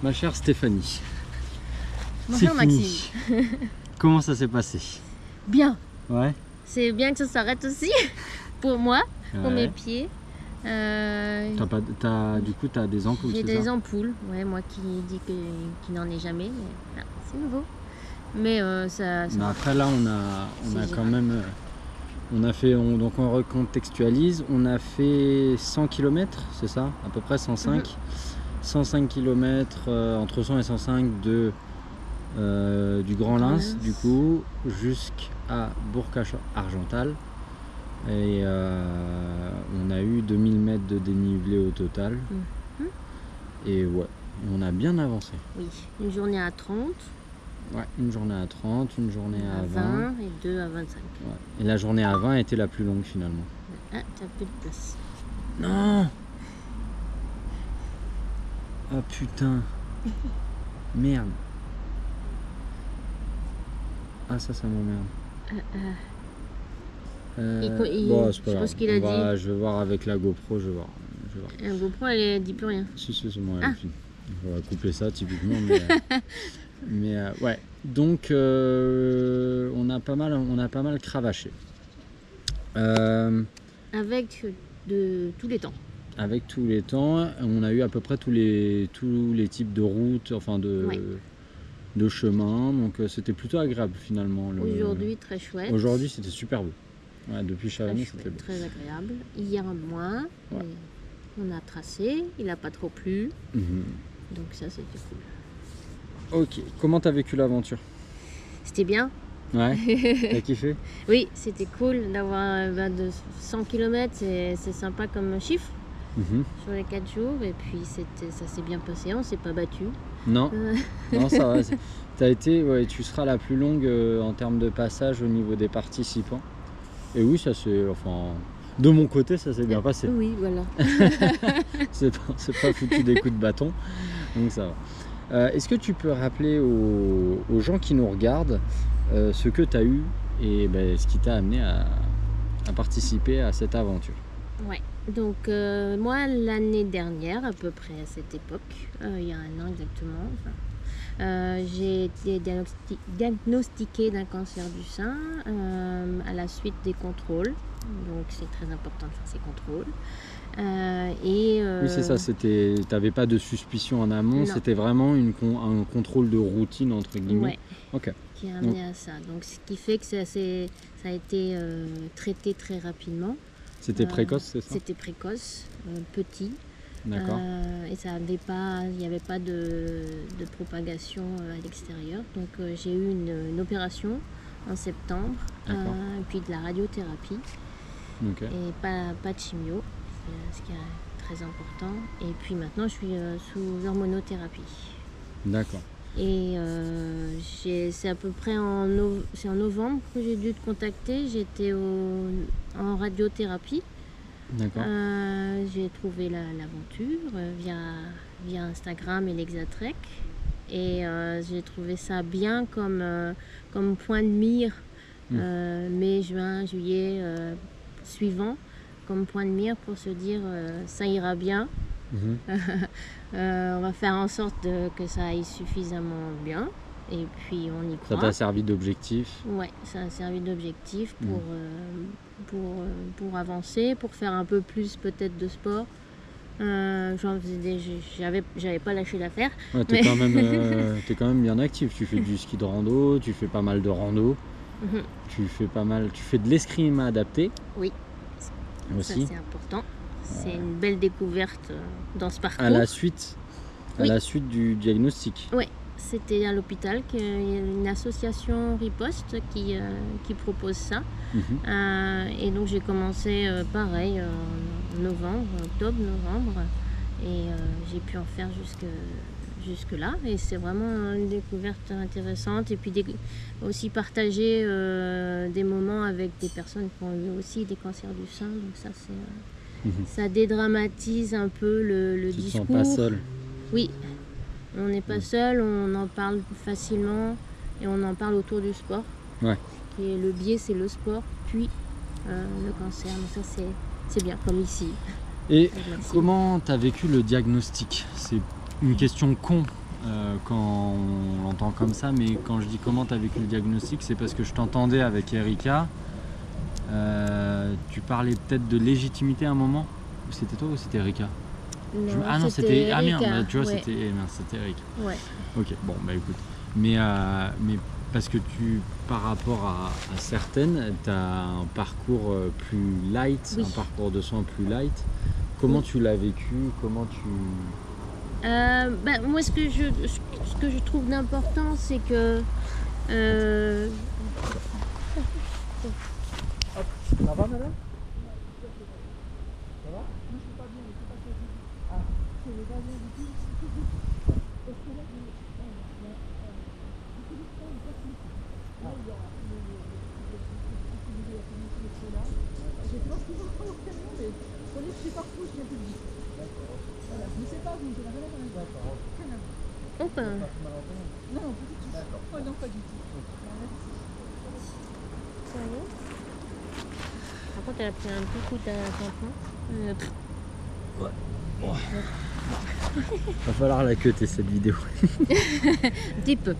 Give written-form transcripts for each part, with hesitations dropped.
Ma chère Stéphanie, Bonjour Maxime. Comment ça s'est passé? Bien. Ouais. C'est bien que ça s'arrête aussi pour moi, pour Ouais. mes pieds. Du coup, tu as des ampoules, J'ai c'est des ça? ampoules, ouais, moi qui dis qu'il n'en est jamais, mais là, c'est nouveau. Mais ça Mais après là, on a C'est quand gérable. même, donc on recontextualise, on a fait 100 km, c'est ça? À peu près 105. 105 km, entre 100 et 105 du Grand Lens, du coup, jusqu'à Bourg-Argental. Et on a eu 2000 mètres de dénivelé au total. Et ouais, on a bien avancé. Oui, une journée à 30, Ouais, une journée à 30, une journée à 20. et 2 à 25. Ouais. Et la journée à 20 était la plus longue finalement. Ah, t'as plus de place. Non! Oh putain! Merde! Ah, ça m'emmerde. Bon, c'est pas je grave. pense qu'il a dit. Je vais voir avec la GoPro, je vais voir. Un GoPro, elle dit plus rien. Si, c'est bon, Ah. on va couper ça typiquement. Mais ouais. Donc, on a pas mal cravaché. Avec de tous les temps. Avec tous les temps, on a eu à peu près tous les types de routes, enfin de chemins. Donc, c'était plutôt agréable finalement. Aujourd'hui, très chouette. Aujourd'hui, c'était super beau. Ouais, depuis Très Chamonix, chouette, c'était beau. très agréable. Hier moins, Ouais. mais on a tracé, il n'a pas trop plu, Mhm. donc ça c'était cool. Ok, comment t'as vécu l'aventure? C'était bien. Ouais, t'as kiffé? Oui, c'était cool d'avoir de 100 km, c'est sympa comme chiffre Mhm. sur les 4 jours, et puis ça s'est bien passé, on s'est pas battu. Non, non, ça va. T'as été, ouais, tu seras la plus longue en termes de passage au niveau des participants. Et oui, ça c'est, enfin, de mon côté, ça s'est bien passé. Oui, voilà. C'est pas foutu des coups de bâton, donc ça va. Est-ce que tu peux rappeler aux gens qui nous regardent ce que tu as eu et ce qui t'a amené à participer à cette aventure? Ouais. Donc moi l'année dernière, à peu près à cette époque, il y a un an exactement, j'ai été diagnostiquée d'un cancer du sein à la suite des contrôles. Donc c'est très important de faire ces contrôles. Oui, c'est ça, t'avais pas de suspicion en amont, Non. c'était vraiment un contrôle de routine entre guillemets. Ouais, Ok. qui a amené à ça. Donc ce qui fait que ça a été traité très rapidement. C'était précoce, c'est ça? C'était précoce, petit. D'accord. Et il n'y avait pas de propagation à l'extérieur. Donc j'ai eu une opération en septembre, D'accord. et puis de la radiothérapie Ok. et pas de chimio, ce qui est très important. Et puis maintenant je suis sous hormonothérapie. D'accord. Et c'est à peu près c'est en novembre que j'ai dû te contacter. J'étais en radiothérapie. D'accord. J'ai trouvé l'aventure via Instagram et l'Exatrek. Et j'ai trouvé ça bien comme point de mire mai, juin, juillet suivant, comme point de mire pour se dire ça ira bien. Mhm. On va faire en sorte que ça aille suffisamment bien. Et puis on y croit. Ça t'a servi d'objectif? Ouais, ça a servi d'objectif pour avancer, pour faire un peu plus peut-être de sport. J'avais pas lâché l'affaire. Ouais, t'es quand même bien actif. Tu fais du ski de rando, tu fais pas mal de rando, tu fais de l'escrime adapté. Oui, aussi. ça c'est important. C'est une belle découverte dans ce parcours. À la suite Oui. du diagnostic. Oui, c'était à l'hôpital qu'il y a une association Riposte qui propose ça. Et donc j'ai commencé pareil en octobre, novembre, et j'ai pu en faire jusque là. Et c'est vraiment une découverte intéressante. Et puis aussi partager des moments avec des personnes qui ont eu aussi des cancers du sein. Donc ça ça dédramatise un peu le Tu te discours. sens pas seul. Oui, on n'est pas seul, on en parle facilement et on en parle autour du sport. Ouais. Et le biais, c'est le sport, puis le cancer. Donc ça, c'est bien, comme ici. Et comment tu as vécu le diagnostic? C'est une question con quand on l'entend comme ça, mais quand je dis comment tu as vécu le diagnostic, c'est parce que je t'entendais avec Erika. Tu parlais peut-être de légitimité à un moment. C'était toi ou c'était Erika? Non, non, c'était... Ah merde, Erika, tu vois, ouais. c'était Erika. Ouais. Ok, bon, bah écoute. Mais parce que par rapport à certaines, tu as un parcours plus light, Oui. un parcours de soins plus light. Comment tu l'as vécu? Comment tu... Moi, ce que je trouve d'important, c'est que Ça va, madame? oh, ben, ça y est. Par contre, elle a pris un petit coup de tampon. Va falloir la cuter cette vidéo. Un petit peu.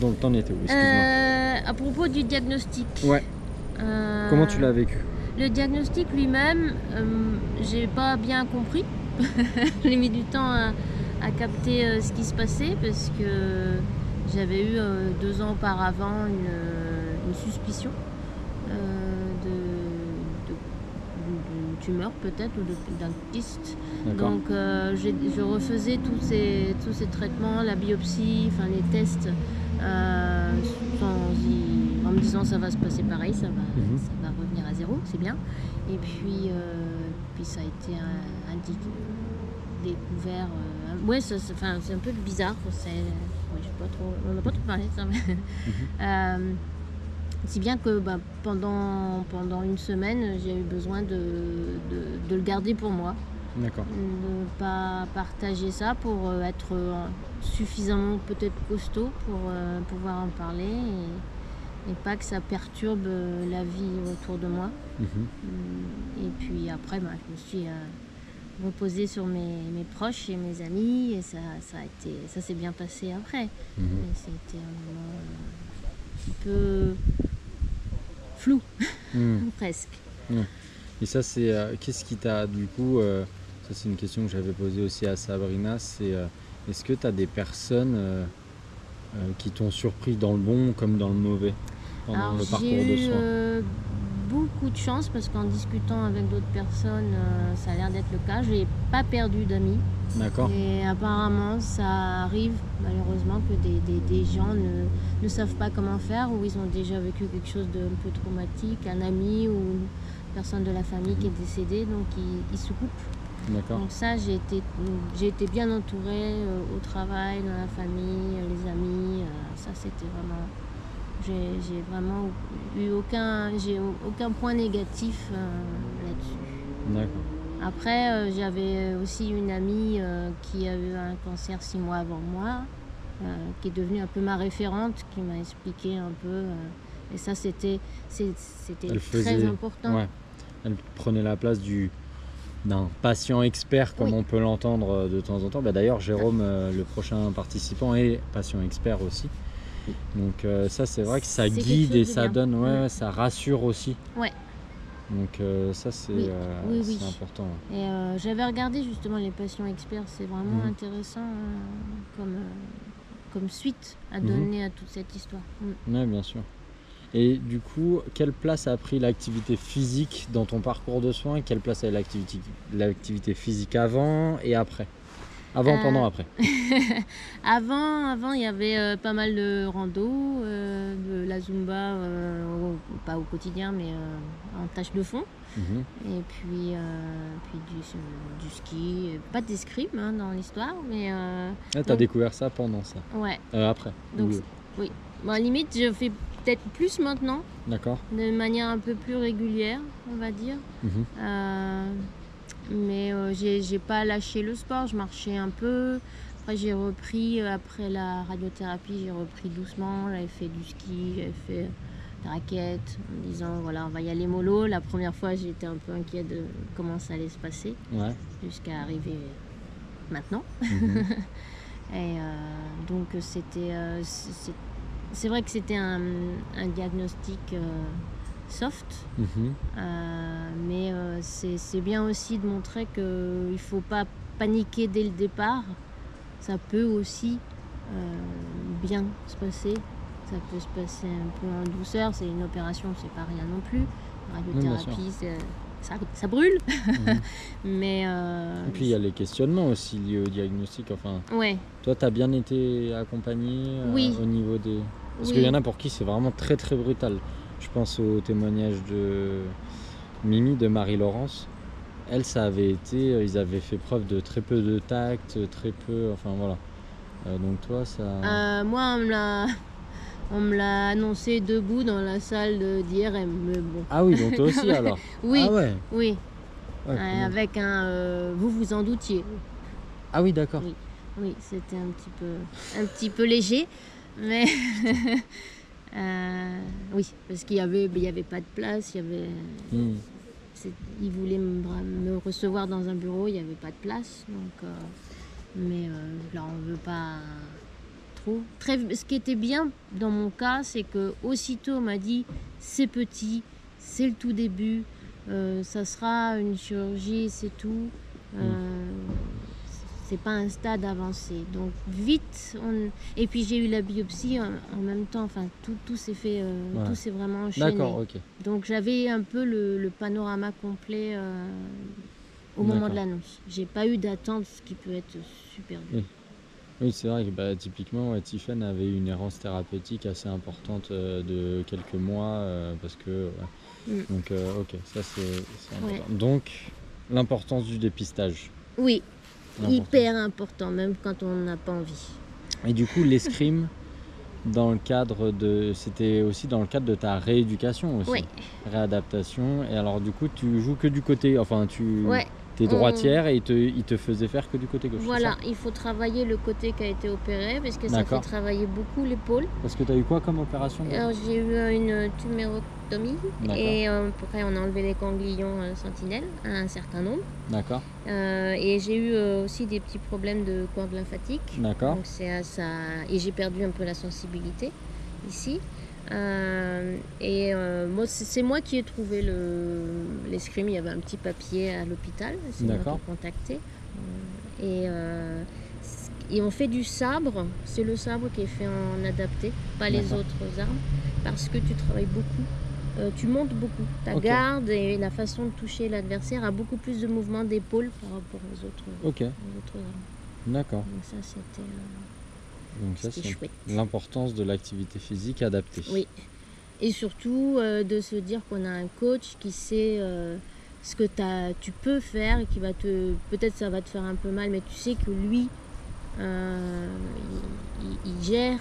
Donc t'en étais où? Excuse-moi. À propos du diagnostic. Ouais. Comment tu l'as vécu? Le diagnostic lui-même, j'ai pas bien compris. J'ai mis du temps à capter ce qui se passait parce que j'avais eu 2 ans auparavant une suspicion d'une tumeur peut-être ou d'un kyste. Donc je refaisais tous ces traitements, la biopsie, enfin les tests, en me disant ça va se passer pareil, ça va revenir à zéro, c'est bien. Et puis ça a été découvert. Ouais, c'est un peu bizarre. On n'a pas trop parlé de ça. Si bien que pendant une semaine, j'ai eu besoin de le garder pour moi. D'accord. Ne pas partager ça pour être suffisamment peut-être costaud pour pouvoir en parler et pas que ça perturbe la vie autour de moi. Et puis après, je me suis reposée sur mes proches et mes amis et ça s'est bien passé après. Et c'était un moment un peu flou, presque. Et ça, c'est qu'est-ce qui t'a du coup, ça c'est une question que j'avais posée aussi à Sabrina, c'est est-ce que tu as des personnes qui t'ont surpris dans le bon comme dans le mauvais pendant le parcours de soins? J'ai eu beaucoup de chance parce qu'en discutant avec d'autres personnes, ça a l'air d'être le cas. Je n'ai pas perdu d'amis. D'accord. Et apparemment, ça arrive malheureusement que des gens ne savent pas comment faire ou ils ont déjà vécu quelque chose d'un peu traumatique, un ami ou une personne de la famille qui est décédée, donc ils se coupent. D'accord. Donc ça, j'ai été bien entourée au travail, dans la famille, les amis. Ça, c'était vraiment... J'ai vraiment eu aucun point négatif là-dessus. D'accord. Après, j'avais aussi une amie qui a eu un cancer 6 mois avant moi, qui est devenue un peu ma référente, qui m'a expliqué un peu. Et ça, c'était très important. Ouais. Elle prenait la place d'un patient expert, comme on peut l'entendre de temps en temps. D'ailleurs, Jérôme, le prochain participant, est patient expert aussi. Donc ça, c'est vrai que ça guide et ça donne, ça rassure aussi. Ouais. Donc ça, c'est important. Et j'avais regardé justement les patients experts, c'est vraiment intéressant comme suite à donner à toute cette histoire. Oui, bien sûr. Et du coup, quelle place a pris l'activité physique dans ton parcours de soins? Quelle place a l'activité physique avant et après? Avant, pendant, après. Avant, il y avait pas mal de rando, de la Zumba, pas au quotidien, mais en tâche de fond. Et puis du ski, pas d'escrime dans l'histoire. Mais t'as découvert ça pendant ça? Ouais. Après? Donc, oui. Bon, limite, je fais peut-être plus maintenant. D'accord. De manière un peu plus régulière, on va dire. Mais j'ai pas lâché le sport, je marchais un peu. Après j'ai repris, après la radiothérapie, j'ai repris doucement. J'avais fait du ski, j'avais fait de raquettes, en me disant voilà, on va y aller mollo. La première fois j'étais un peu inquiète de comment ça allait se passer, jusqu'à arriver maintenant. Et donc c'est vrai que c'était un diagnostic soft, mais c'est bien aussi de montrer qu'il ne faut pas paniquer dès le départ. Ça peut aussi bien se passer. Ça peut se passer un peu en douceur. C'est une opération, c'est pas rien non plus. La radiothérapie, ça brûle. Mais, et puis il y a les questionnements aussi liés au diagnostic. Enfin, ouais. Toi, tu as bien été accompagnée au niveau des... Parce qu'il y en a pour qui c'est vraiment très très brutal. Je pense au témoignage de Mimi, de Marie-Laurence. Elle, ça avait été... Ils avaient fait preuve de très peu de tact, très peu... Enfin voilà. Donc toi, ça... moi, on me l'a annoncé debout dans la salle d'IRM. Bon. Ah oui, donc toi aussi alors. Oui, ah ouais. Oui. Ouais, avec un... vous vous en doutiez. Ah oui, d'accord. Oui, c'était un petit peu léger. Mais... oui, parce qu'il y avait pas de place. Ils voulaient me recevoir dans un bureau, il n'y avait pas de place. Donc, mais je leur en veux pas... Ce qui était bien dans mon cas, c'est que aussitôt on m'a dit c'est petit, c'est le tout début, ça sera une chirurgie, c'est tout. C'est pas un stade avancé. Donc vite, et puis j'ai eu la biopsie en même temps. Enfin, tout s'est fait, tout s'est vraiment enchaîné. D'accord, ok. Donc j'avais un peu le panorama complet au moment de l'annonce. J'ai pas eu d'attente, ce qui peut être super dur. Oui, c'est vrai que typiquement, Tiffen avait une errance thérapeutique assez importante de quelques mois parce que... Donc, ok, ça c'est important. Donc, l'importance du dépistage. Oui, hyper important, même quand on n'a pas envie. Et du coup, l'escrime, c'était aussi dans le cadre de ta rééducation aussi. Réadaptation. Et alors, du coup, tu joues que du côté... Enfin, T'es droitière et il te faisait faire que du côté gauche. Voilà, il faut travailler le côté qui a été opéré parce que ça fait travailler beaucoup l'épaule. Parce que tu as eu quoi comme opération? Alors, j'ai eu une tumérectomie et après on a enlevé les ganglions sentinelles, un certain nombre. D'accord. Et j'ai eu aussi des petits problèmes de corde lymphatique. D'accord. Donc et j'ai perdu un peu la sensibilité ici. Moi, c'est moi qui ai trouvé l'escrime. Il y avait un petit papier à l'hôpital, c'est moi qui ai contacté. Et on fait du sabre, c'est le sabre qui est fait en adapté, pas les autres armes, parce que tu travailles beaucoup, tu montes beaucoup. Ta garde et la façon de toucher l'adversaire a beaucoup plus de mouvements d'épaule par rapport aux autres armes. D'accord. Donc ça, c'était... Donc ça, c'est l'importance de l'activité physique adaptée. Oui. Et surtout de se dire qu'on a un coach qui sait ce que tu peux faire et qui va peut-être ça va te faire un peu mal, mais tu sais que lui, il gère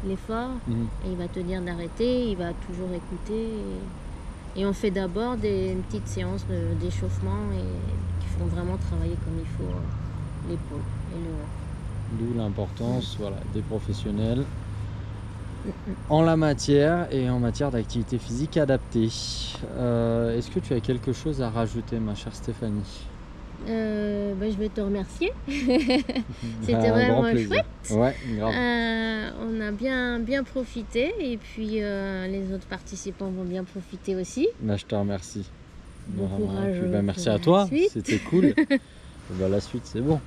l'effort et il va te dire d'arrêter, il va toujours écouter. Et on fait d'abord une petite séance d'échauffement qui font vraiment travailler comme il faut l'épaule et le haut. D'où l'importance des professionnels en la matière et en matière d'activité physique adaptée. Est-ce que tu as quelque chose à rajouter, ma chère Stéphanie? Je vais te remercier. C'était vraiment chouette. Ouais, grave. On a bien profité et puis les autres participants vont bien profiter aussi. Je te remercie. Bon courage. Merci à toi, c'était cool. La suite, c'est bon.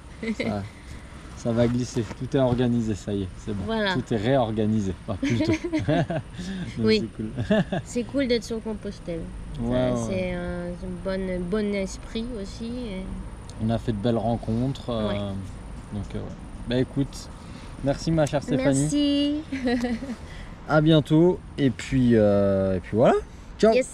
Ça va glisser, tout est organisé, ça y est, c'est bon. Voilà. Tout est réorganisé, plutôt. Oui, c'est cool. C'est cool d'être sur Compostelle. C'est un bon esprit aussi. On a fait de belles rencontres. Donc, écoute, merci ma chère Stéphanie. Merci. À bientôt, et puis voilà. Ciao. Yes.